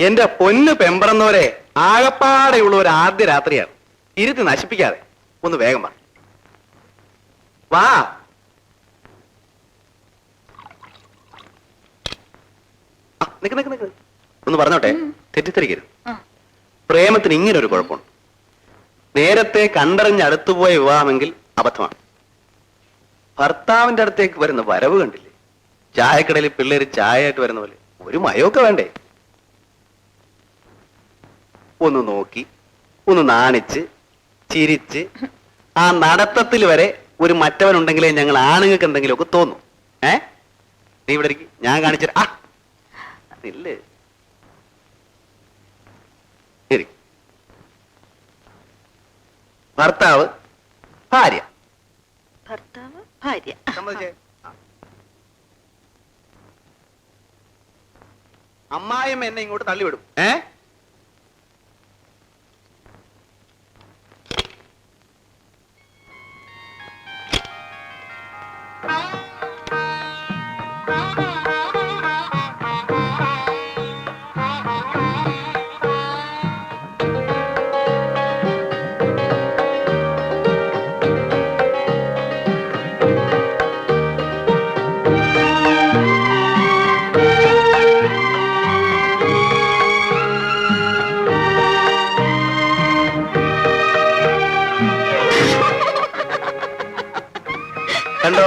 എന്റെ പൊന്ന് പെമ്പറന്നവരെ ആകപ്പാടെയുള്ള ഒരു ആദ്യ രാത്രിയാണ്. ഇരുത്തി നശിപ്പിക്കാതെ ഒന്ന് വേഗം വാ. വാ. നിക്ക് നിക്ക് നിക്ക് ഒന്ന് പറഞ്ഞോട്ടെ, തെറ്റിദ്ധരിക്കരുത്. പ്രേമത്തിന് ഇങ്ങനെ ഒരു കുഴപ്പമുണ്ട്. നേരത്തെ കണ്ടറിഞ്ഞ് അടുത്തുപോയ വിവാഹമെങ്കിൽ അബദ്ധമാണ്. ഭർത്താവിന്റെ അടുത്തേക്ക് വരുന്ന വരവ് കണ്ടില്ലേ? ചായക്കടയിൽ പിള്ളേര് ചായ ആയിട്ട് വരുന്ന പോലെ ഒരു മയമൊക്കെ വേണ്ടേ? ഒന്ന് നോക്കി, ഒന്ന് നാണിച്ച്, ചിരിച്ച്, ആ നടത്തത്തിൽ വരെ ഒരു മറ്റവനുണ്ടെങ്കിലേ ഞങ്ങൾ ആണുങ്ങൾക്ക് എന്തെങ്കിലുമൊക്കെ തോന്നും. നീ ഇവിടെ ഇരിക്കും, ഞാൻ കാണിച്ചു. ഇല്ലേ ശരി. ഭർത്താവ് ഭാര്യ, ഭർത്താവ് ഭാര്യ. അമ്മായിയും എന്നെ ഇങ്ങോട്ട് തള്ളിവിടും. കണ്ടോ,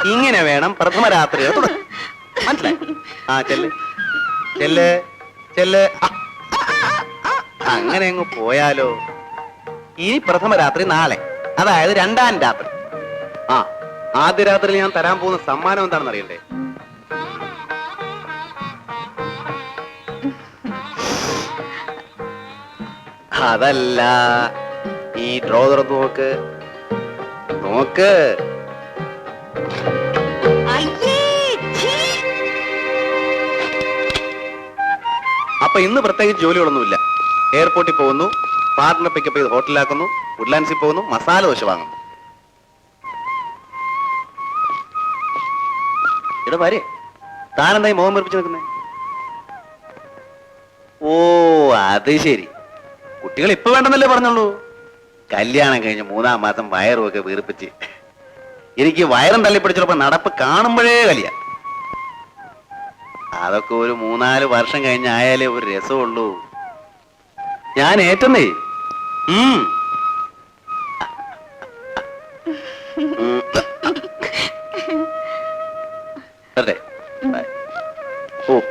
ഇങ്ങനെ വേണം പ്രഥമ രാത്രി. മനസ്സിലായി? ചെല്ല് ചെല്ല് ചെല്ല്. അങ്ങനെ അങ്ങ് പോയാലോ? ഇനി പ്രഥമ രാത്രി നാളെ, അതായത് രണ്ടാം രാത്രി. ആദ്യ രാത്രിയിൽ ഞാൻ തരാൻ പോകുന്ന സമ്മാനം എന്താണെന്ന് അറിയണ്ടേ? അതല്ല, ഈ ഡ്രോ തുറന്ന് നോക്ക് നോക്ക്. അപ്പൊ ഇന്ന് പ്രത്യേകിച്ച് ജോലികളൊന്നുമില്ല. എയർപോർട്ടിൽ പോകുന്നു, പാർട്ട്ണർ പിക്കപ്പ് ചെയ്ത് ഹോട്ടലിലാക്കുന്നു, വുഡ്ലാൻഡ്സിൽ പോകുന്നു, മസാല ദോശ വാങ്ങുന്നു. ഇവിടെ വരെ താനെന്തായി മോഹം വെറുപ്പിച്ച് നിൽക്കുന്നേ? ഓ അത് ശരി, കുട്ടികൾ ഇപ്പൊ വേണ്ടെന്നല്ലേ പറഞ്ഞുള്ളൂ. കല്യാണം കഴിഞ്ഞ് 3-ാം മാസം വയറുമൊക്കെ വീർപ്പിച്ച് എനിക്ക് വയറും തള്ളിപ്പിടിച്ചപ്പോ നടപ്പ് കാണുമ്പോഴേ കലിയ. അതൊക്കെ ഒരു 3-4 വർഷം കഴിഞ്ഞായാലേ ഒരു രസമുള്ളൂ. ഞാൻ ഏറ്റന്നേ. അതെ ഓ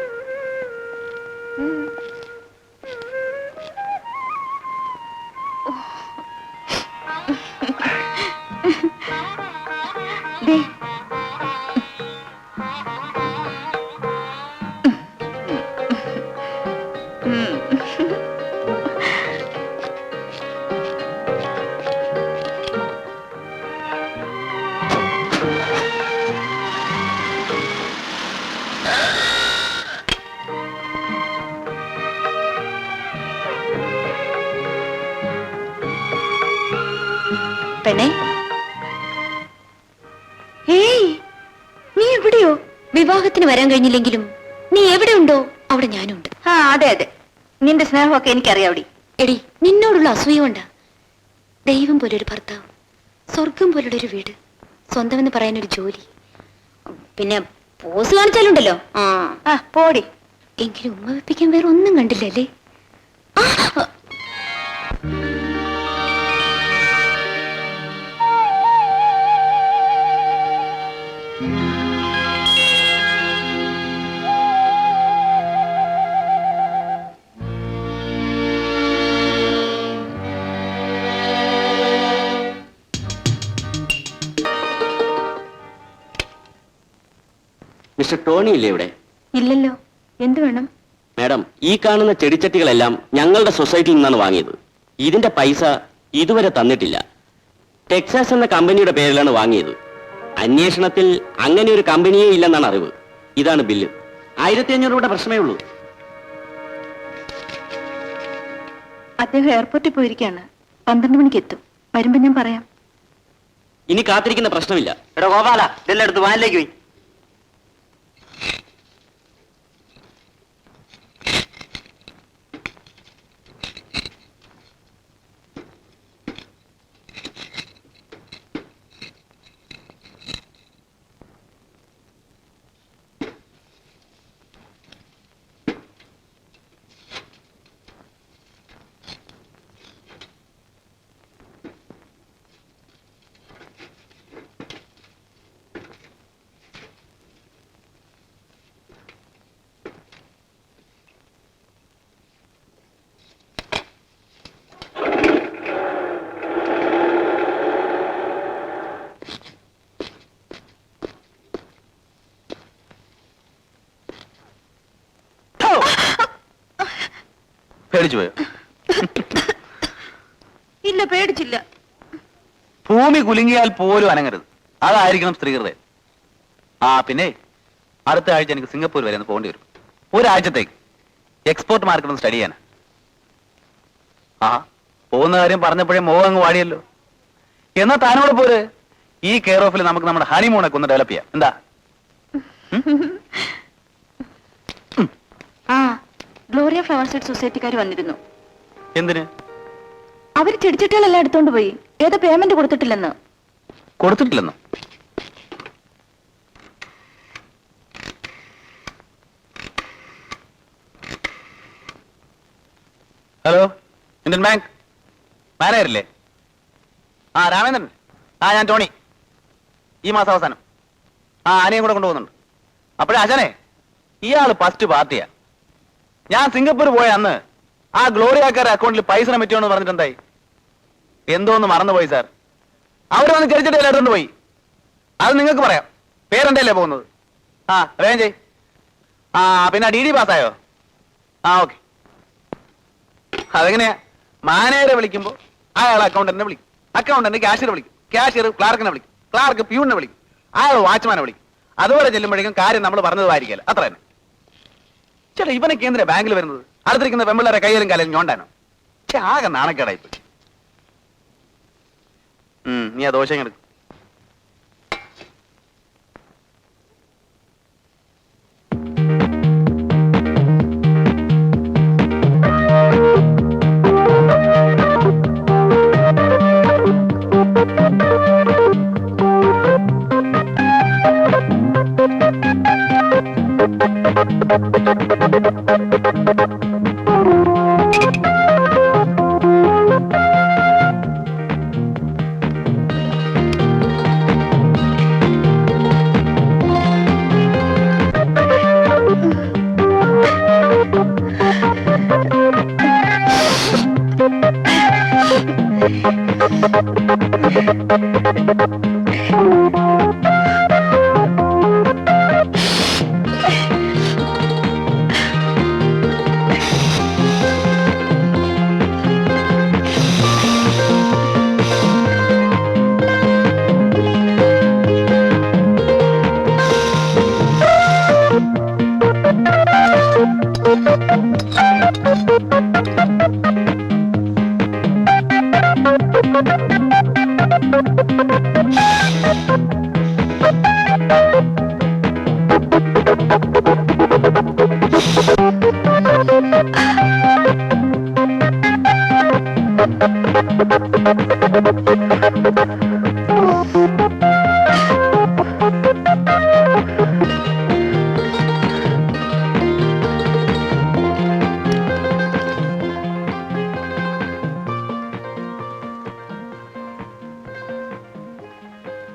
പെണ്ണേ, ഏയ് നീ എവിടെയോ? വിവാഹത്തിന് വരാൻ കഴിഞ്ഞില്ലെങ്കിലും നീ എവിടെ ഉണ്ടോ അവിടെ ഞാനുണ്ട്. അതെ അതെ, നിന്റെ സ്നേഹമൊക്കെ എനിക്കറിയാവടി. എടി, നിന്നോടുള്ള അസൂയ കൊണ്ടാ. ദൈവം പോലൊരു ഭർത്താവ്, സ്വർഗം പോലുള്ള ഒരു വീട്, സ്വന്തമെന്ന് പറയാനൊരു ജോലി, പിന്നെ പോസ് കാണിച്ചാലുണ്ടല്ലോ. പോടി. എങ്കിലും ഉമ്മ വെപ്പിക്കാൻ വേറെ ഒന്നും കണ്ടില്ലല്ലേ? മിസ്റ്റർ ടോണി ഇല്ലേ ഇവിടെ? ഇല്ലല്ലോ. എന്ത് വേണം? മാഡം, ഈ കാണുന്ന ചെടിച്ചട്ടികളെല്ലാം ഞങ്ങളുടെ സൊസൈറ്റിയിൽ നിന്നാണ് വാങ്ങിയത്. ഇതിന്റെ പൈസ ഇതുവരെ തന്നിട്ടില്ല. ടെക്സാസ് എന്ന കമ്പനിയുടെ പേരിലാണ് വാങ്ങിയത്. അന്വേഷണത്തിൽ അങ്ങനെ ഒരു കമ്പനിയേ ഇല്ലെന്നാണ് അറിവ്. ഇതാണ് ബില്ല്. 1500 രൂപയുടെ പ്രശ്നമേ ഉള്ളൂ. അദ്ദേഹം എയർപോർട്ടിൽ പോയിരിക്കുകയാണ്. 12 മണിക്ക് എത്തും. വരുമ്പോ ഞാൻ പറയാം. ഇനി കാത്തിരിക്കുന്ന പ്രശ്നമില്ല. എടാ ഗോപാല, ഇതെല്ലാം എടുത്ത് വാനിലേക്ക് പോയി. പേടിച്ചു പോയോ? ഇല്ല, പേടിച്ചില്ല. ഭൂമി കുലുങ്ങിയാൽ പോലും അനങ്ങരുത്, അതായിരിക്കണം സ്ത്രീകളുടെ. ആ പിന്നെ അടുത്ത ആഴ്ച എനിക്ക് സിംഗപ്പൂർ വരെ ഒന്ന് പോകേണ്ടി വരും. ഒരാഴ്ചത്തേക്ക് എക്സ്പോർട്ട് മാർക്കറ്റ് ഒന്ന് സ്റ്റഡി ചെയ്യാനാ. ആ പോകുന്ന കാര്യം പറഞ്ഞപ്പോഴേ മോഹം അങ്ങ് വാടിയല്ലോ. എന്നാ താനോട് പോര്, ഈ കെയർ ഓഫിൽ നമുക്ക് നമ്മുടെ ഹണിമൂണൊക്കെ ഒന്ന് ഡെവലപ്പ് ചെയ്യാം. എന്താ? ആ ഗ്ലോറിയ ഫ്ലവർ സെറ്റ് സൊസൈറ്റിക്കാർ വന്നിരുന്നു. എന്തിന്? അവര് ചെടിച്ചട്ടികളെല്ലാം എടുത്തോണ്ട് പോയി. ഏതോ പേയ്മെന്റ് കൊടുത്തിട്ടില്ലെന്ന്. കൊടുത്തിട്ടില്ലെന്നോ? ഹലോ, ഇന്ത്യൻ ബാങ്ക് മാനേജറില്ലേ? ആ രാമേന്ദ്രൻ. ആ ഞാൻ ടോണി. ഈ മാസം അവസാനം ആനയും കൂടെ കൊണ്ടുപോകുന്നുണ്ട്. അപ്പോഴേ ആശാനെ, ഇയാള് ഫസ്റ്റ് പാർട്ടിയാ. ഞാൻ സിംഗപ്പൂർ പോയ അന്ന് ആ ഗ്ലോറിയാക്കാരുടെ അക്കൗണ്ടിൽ പൈസ പറ്റുമെന്ന് പറഞ്ഞിട്ട് എന്തായി? എന്തോന്ന് മറന്നുപോയി സാർ. അവർ വന്ന് ചെറിച്ചിട്ട് എടുത്തോണ്ട് പോയി. അത് നിങ്ങൾക്ക് പറയാം, പേരെന്റെ അല്ലേ പോകുന്നത്. ആ വേഗം ചെയ്. ആ പിന്നെ DD പാസ്സായോ? ആ ഓക്കെ. അതെങ്ങനെയാ? മാനേജറെ വിളിക്കുമ്പോ അയാൾ അക്കൗണ്ടന്റിനെ വിളിക്കും, അക്കൗണ്ടന്റ് ക്യാഷ്യറെ വിളിക്കും, ക്യാഷ്യർ ക്ലാർക്കിനെ വിളിക്കും, ക്ലാർക്ക് പ്യൂണിനെ വിളിക്കും, അയാൾ വാച്ച്മാനെ വിളിക്കും. അതുപോലെ ചെല്ലുമ്പോഴേക്കും കാര്യം നമ്മൾ പറഞ്ഞതായിരിക്കല്ല, അത്ര തന്നെ. ചേട്ടാ ഇവനൊക്കെ എന്തിനാ ബാങ്കിൽ വരുന്നത്? അടുത്തിരിക്കുന്ന പെമ്പിള്ളേരെ കയ്യിലും കാലും ഞോണ്ടാനോ? പക്ഷെ ആകെ നാണക്കേടായി പോയി. നീ ആ ദോശ എടുക്കും.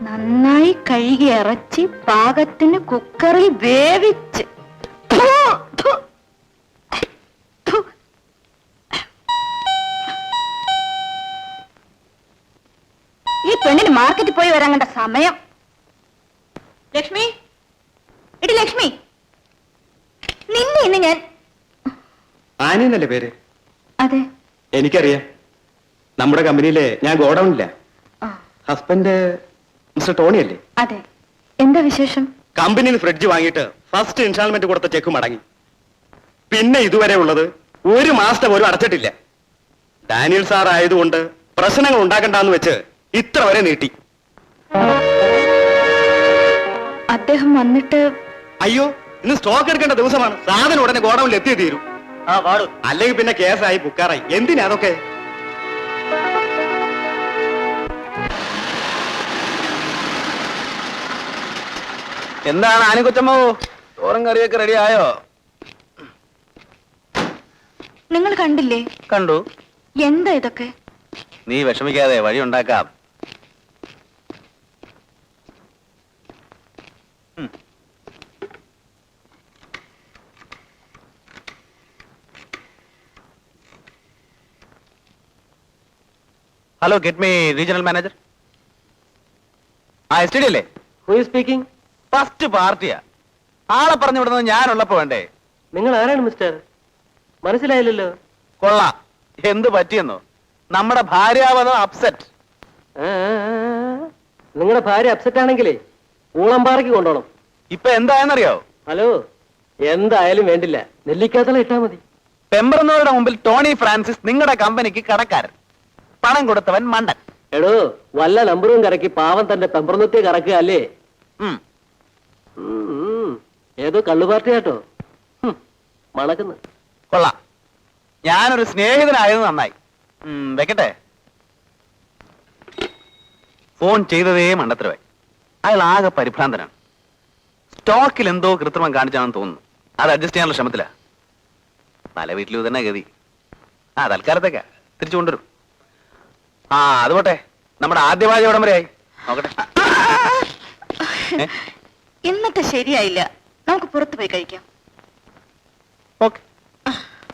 നന്നായി കഴുകി ഇറച്ചി പാകത്തിന് കുക്കറിൽ വേവിച്ച്. ഈ പെണ്ണിന് മാർക്കറ്റിൽ പോയി വരാൻ കണ്ട സമയം. ലക്ഷ്മി, എടി ലക്ഷ്മി, നിന്നെ ഇന്ന് ഞാൻ. ആനയെന്നല്ലേ പേര്? അതെ, എനിക്കറിയാം. നമ്മുടെ കമ്പനിയിലെ ഞാൻ ഗോഡൌണില്ല. ഹസ്ബൻഡ് മിസ്റ്റർ ടോണി അല്ലേ? അതെ. എന്താ വിശേഷം? കമ്പനിയിൽ ഫ്രിഡ്ജ് വാങ്ങിയിട്ട് ഫസ്റ്റ് ഇൻസ്റ്റാൾമെന്റ് കൊടുത്ത ചെക്ക് മടങ്ങി. പിന്നെ ഇതുവരെ ഉള്ളത് ഒരു മാസത്തെ പോലും അടച്ചിട്ടില്ല. ഡാനിയൽ സാർ ആയതുകൊണ്ട് പ്രശ്നങ്ങൾ ഉണ്ടാക്കണ്ടെന്ന് വെച്ച് ഇത്ര വരെ നീട്ടി. അദ്ദേഹം വന്നിട്ട്? അയ്യോ, ഇന്ന് സ്റ്റോക്ക് എടുക്കേണ്ട ദിവസമാണ്. സാധനം ഉടനെ ഗോഡൌണിൽ എത്തിയേ തീരും. അല്ലെങ്കിൽ പിന്നെ കേസായി ബുക്കാറായി. എന്തിനാ അതൊക്കെ? എന്താണ് ആനക്കൊച്ചമ്മോ, ചോറും കറിയൊക്കെ റെഡി ആയോ? നിങ്ങൾ കണ്ടില്ലേ? കണ്ടു. എന്താ ഇതൊക്കെ? നീ വിഷമിക്കാതെ, വഴി ഉണ്ടാക്കാം. Hello, get me regional manager. ആ STD അല്ലേ? സ്പീക്കിംഗ്. ഫസ്റ്റ് പാർട്ടിയാ. ആളെ പറഞ്ഞു വിടുന്നത് ഞാനുള്ളപ്പോ വേണ്ടേ? നിങ്ങൾ ആരാണ് മിസ്റ്റർ? മനസ്സിലായില്ലല്ലോ. കൊള്ളാം. എന്ത് പറ്റിയെന്നോ? നമ്മുടെ ഭാര്യാവധം അപ്സെറ്റ്. നിങ്ങളുടെ ഭാര്യ അപ്സെറ്റ് ആണെങ്കിലേ ഊളമ്പാറയ്ക്ക് കൊണ്ടോണം. ഇപ്പൊ എന്തായെന്നറിയോ? ഹലോ, എന്തായാലും വേണ്ടില്ല, നെല്ലിക്കാത്തല ഇട്ടാ മതി. പെമ്പറന്നവരുടെ മുമ്പിൽ ടോണി ഫ്രാൻസിസ് നിങ്ങളുടെ കമ്പനിക്ക് കടക്കാരൻ, പണം കൊടുത്തവൻ മണ്ടൻ. എടോ, വല്ല നമ്പറും കറക്കി പാവം തന്റെ പെമ്പറന്നത്തെ കറക്കുക അല്ലേ? ഉം. ഏതോ കള്ളു പാർട്ടിയാട്ടോ മണക്കുന്നു. കൊള്ളാം. ഞാനൊരു സ്നേഹിതനായത് നന്നായി. വെക്കട്ടെ. ഫോൺ ചെയ്തതേ മണ്ടത്തരവായി. അയാൾ ആകെ പരിഭ്രാന്തനാണ്. സ്റ്റോക്കിൽ എന്തോ കൃത്രിമം കാണിച്ചാണെന്ന് തോന്നുന്നു. അത് അഡ്ജസ്റ്റ് ചെയ്യാനുള്ള ശ്രമത്തിലാ. പല വീട്ടിലും തന്നെ ഗതി. തൽക്കാലത്തേക്കാ, തിരിച്ചു കൊണ്ടുവരും. അത് പോട്ടെ. നമ്മുടെ ആദ്യ പാചകം എവിടം വരെയായി നോക്കട്ടെ. ഇന്നത്തെ ശരിയായില്ല, നമുക്ക് പുറത്തു പോയി കഴിക്കാം. ഓക്കെ.